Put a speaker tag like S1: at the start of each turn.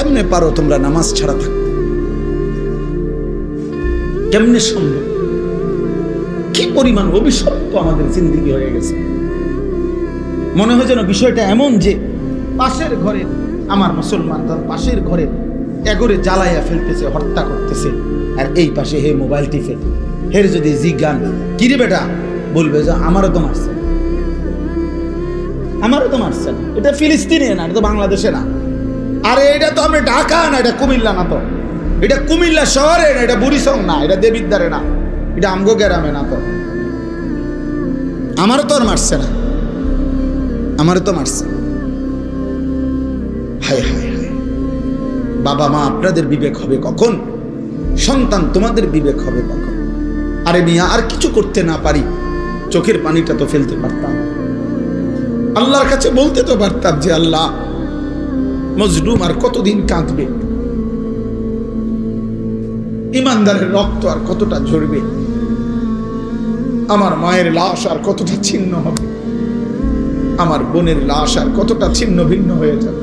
S1: কেমনে পারো তোমরা নামাজ ছাড়া থাকতে? কেমনে সম্ভব? কি পরিমাণ অভিশপ্ত আমাদের জিন্দেগি হয়ে গেছে। মনে হয় যেন বিষয়টা এমন যে পাশের ঘরে আমার মুসলমান তার পাশের ঘরে এগরে জ্বালাইয়া ফেলতেছে, হত্যা করতেছে, আর এই পাশে হে মোবাইল টিপে। হের যদি জিজ্ঞান কিরে বেটা, বলবে যে আমারও তো মারছে, আমারও তো মারছে না, এটা ফিলিস্তিনে না, এটা তো বাংলাদেশে না, আরে এটা তো আমরা ঢাকা না, এটা কুমিল্লা না, তো এটা কুমিল্লা শহরে না, এটা বুড়িসং না, এটা দেবিদ্বারে না, এটা আমগো গ্রামে না, তো আমারও তো আর মারছে না, আমারও তো মারছে। হায় হায় হায়, বাবা মা আপনাদের বিবেক হবে কখন? সন্তান তোমাদের বিবেক হবে কখন? আরে মিয়া, আর কিছু করতে না পারি, চোখের পানিটা তো ফেলতে পারতাম, আল্লাহর কাছে বলতে তো পারতাম যে আল্লাহ, মজলুম আর কতদিন কাঁদবে, ইমানদারের রক্ত আর কতটা ঝরবে, আমার মায়ের লাশ আর কতটা ছিন্ন হবে, আমার বোনের লাশ আর কতটা ছিন্ন ভিন্ন হয়ে যাবে।